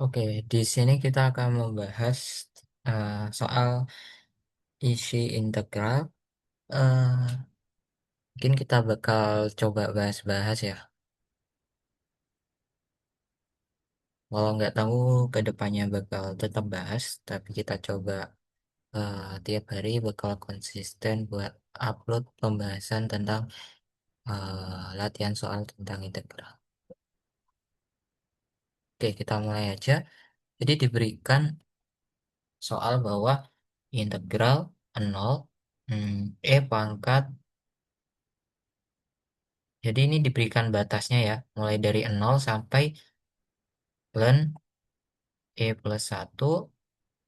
Oke, di sini kita akan membahas soal isi integral. Eh, Mungkin kita bakal coba bahas-bahas ya. Kalau nggak tahu ke depannya bakal tetap bahas, tapi kita coba tiap hari bakal konsisten buat upload pembahasan tentang latihan soal tentang integral. Oke, kita mulai aja. Jadi diberikan soal bahwa integral 0 E pangkat. Jadi ini diberikan batasnya ya, mulai dari 0 sampai ln E+1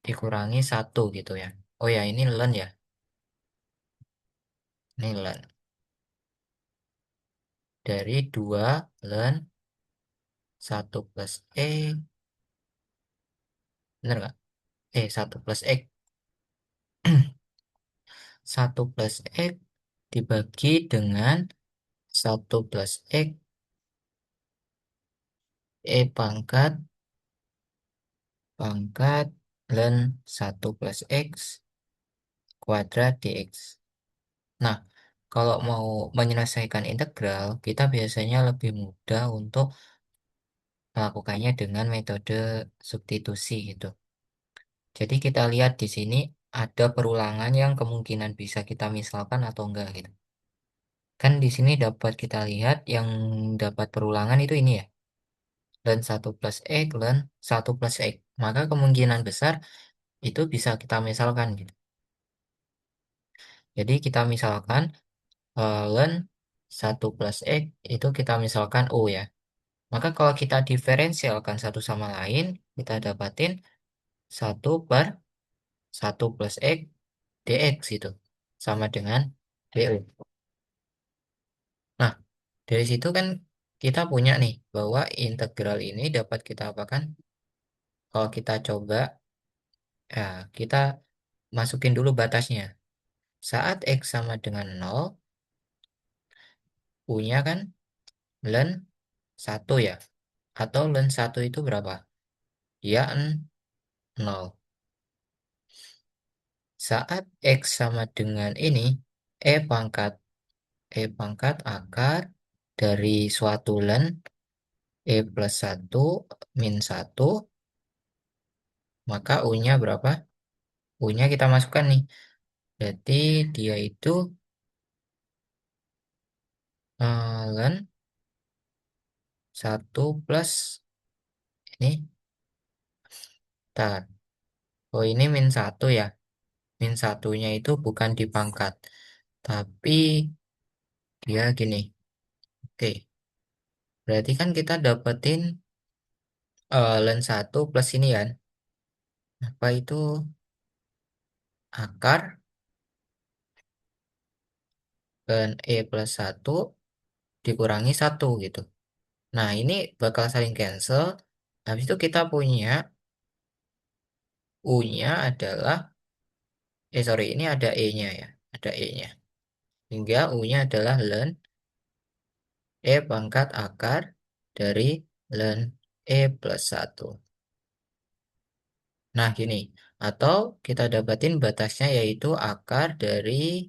dikurangi 1 gitu ya. Oh ya, ini ln ya. Ini ln. Dari 2 ln 1 plus E, bener nggak? 1 plus X. 1 plus X dibagi dengan 1 plus X E pangkat pangkat ln 1 plus X kuadrat dx. Nah, kalau mau menyelesaikan integral, kita biasanya lebih mudah untuk melakukannya dengan metode substitusi gitu. Jadi kita lihat di sini ada perulangan yang kemungkinan bisa kita misalkan atau enggak gitu. Kan di sini dapat kita lihat yang dapat perulangan itu ini ya. Ln 1 plus X, ln 1 plus X. Maka kemungkinan besar itu bisa kita misalkan gitu. Jadi kita misalkan ln 1 plus X itu kita misalkan O ya. Maka kalau kita diferensialkan satu sama lain, kita dapatin 1/1 plus X dx itu. Sama dengan DO. Nah, dari situ kan kita punya nih, bahwa integral ini dapat kita apakan? Kalau kita coba, ya, kita masukin dulu batasnya. Saat X sama dengan 0, punya kan ln 1 ya. Atau ln 1 itu berapa? Ya, 0. Saat X sama dengan ini, E pangkat akar dari suatu ln E+1 min 1, maka U-nya berapa? U-nya kita masukkan nih. Berarti dia itu ln 1 plus ini, tar. Oh, ini min 1 ya. Min satunya itu bukan di pangkat, tapi dia gini. Oke, berarti kan kita dapetin ln 1 plus ini kan. Apa itu? Akar ln E+1 dikurangi 1 gitu. Nah, ini bakal saling cancel. Habis itu kita punya U-nya adalah, sorry, ini ada E-nya ya. Ada E-nya. Hingga U-nya adalah ln E pangkat akar dari ln E+1. Nah, gini. Atau kita dapatin batasnya yaitu akar dari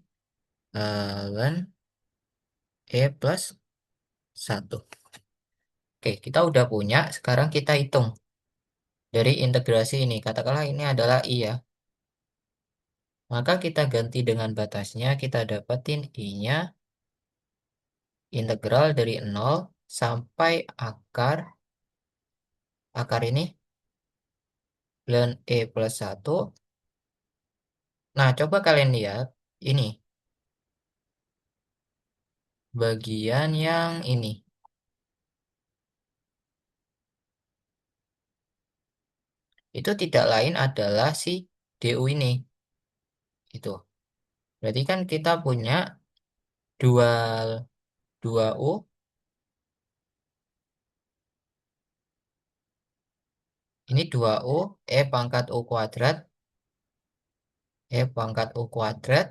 ln E+1. Oke, kita udah punya. Sekarang kita hitung. Dari integrasi ini, katakanlah ini adalah I ya. Maka kita ganti dengan batasnya, kita dapatin I-nya integral dari 0 sampai akar ini ln E+1. Nah, coba kalian lihat ini bagian yang ini. Itu tidak lain adalah si DU ini. Itu. Berarti kan kita punya dua dua U, ini 2U, E pangkat U kuadrat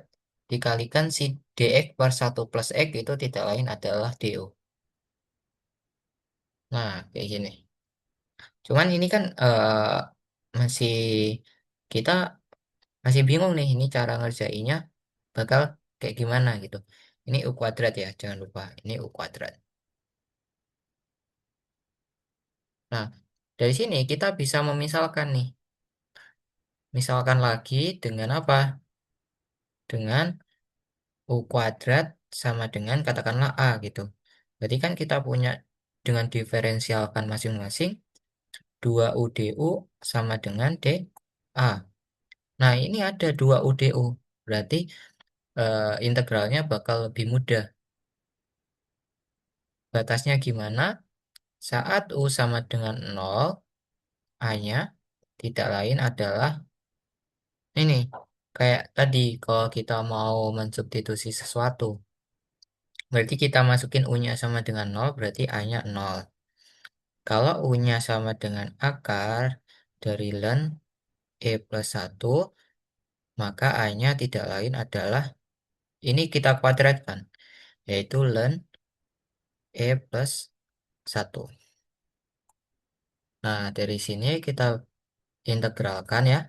dikalikan si DX per 1 plus X itu tidak lain adalah DU. Nah, kayak gini. Cuman ini kan masih kita masih bingung nih ini cara ngerjainnya bakal kayak gimana gitu. Ini U kuadrat ya, jangan lupa. Ini U kuadrat. Nah, dari sini kita bisa memisalkan nih. Misalkan lagi dengan apa? Dengan U kuadrat sama dengan katakanlah A gitu. Berarti kan kita punya dengan diferensialkan masing-masing 2 UDU sama dengan DA. Nah, ini ada 2 UDU. Berarti integralnya bakal lebih mudah. Batasnya gimana? Saat U sama dengan 0, A-nya tidak lain adalah ini. Kayak tadi, kalau kita mau mensubstitusi sesuatu, berarti kita masukin U-nya sama dengan 0, berarti A-nya 0. Kalau U-nya sama dengan akar dari ln E plus 1, maka A-nya tidak lain adalah, ini kita kuadratkan, yaitu ln E plus 1. Nah, dari sini kita integralkan ya,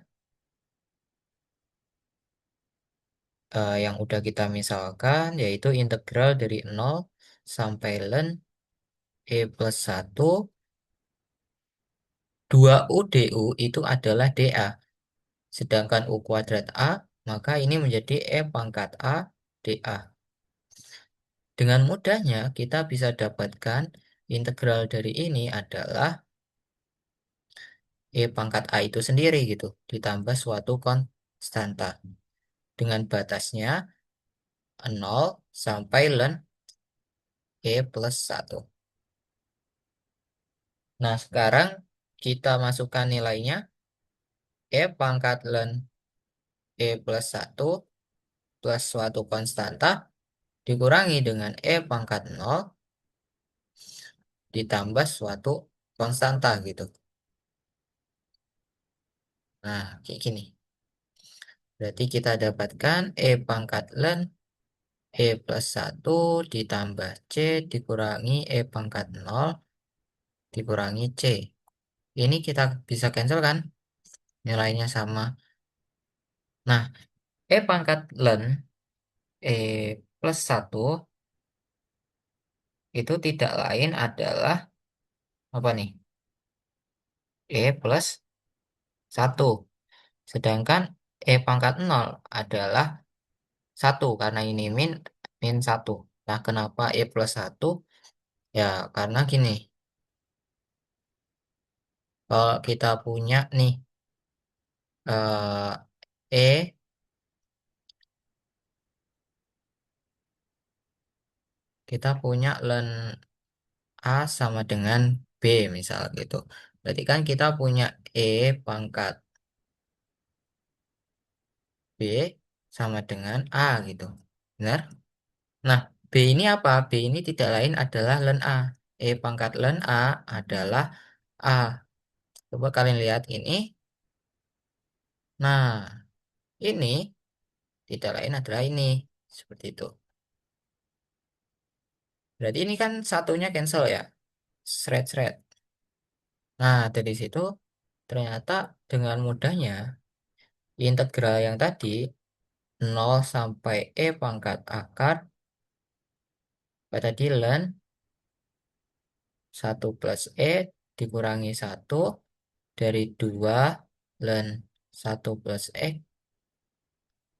yang udah kita misalkan, yaitu integral dari 0 sampai ln E plus 1, 2 UdU itu adalah dA. Sedangkan U kuadrat A, maka ini menjadi E pangkat A dA. Dengan mudahnya kita bisa dapatkan integral dari ini adalah E pangkat A itu sendiri gitu, ditambah suatu konstanta. Dengan batasnya 0 sampai ln E plus 1. Nah, sekarang kita masukkan nilainya. E pangkat ln E plus 1 plus suatu konstanta dikurangi dengan E pangkat 0 ditambah suatu konstanta gitu. Nah, kayak gini. Berarti kita dapatkan E pangkat ln E plus 1 ditambah C dikurangi E pangkat 0 dikurangi C. Ini kita bisa cancel kan? Nilainya sama. Nah, E pangkat ln E plus 1 itu tidak lain adalah apa nih? E plus 1. Sedangkan E pangkat 0 adalah 1 karena ini min 1. Nah, kenapa E plus 1? Ya, karena gini. Kalau kita punya nih E, kita punya ln A sama dengan B misal gitu. Berarti kan kita punya E pangkat B sama dengan A gitu. Benar? Nah, B ini apa? B ini tidak lain adalah ln A. E pangkat ln A adalah A. Coba kalian lihat ini. Nah, ini tidak lain adalah ini. Seperti itu. Berarti ini kan satunya cancel ya. Shred-shred. Nah, dari situ ternyata dengan mudahnya integral yang tadi 0 sampai E pangkat akar tadi ln 1 plus E dikurangi 1 dari 2 ln 1 plus X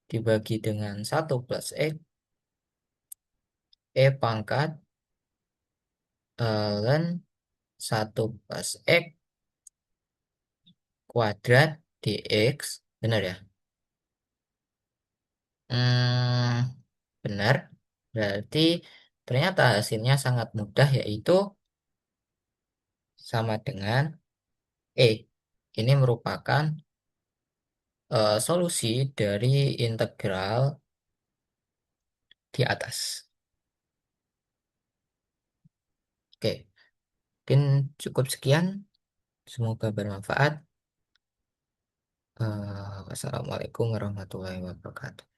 dibagi dengan 1 plus X E pangkat ln 1 plus X kuadrat dx. Benar ya? Hmm, benar. Berarti ternyata hasilnya sangat mudah, yaitu sama dengan E. Ini merupakan solusi dari integral di atas. Oke, mungkin cukup sekian. Semoga bermanfaat. Wassalamualaikum warahmatullahi wabarakatuh.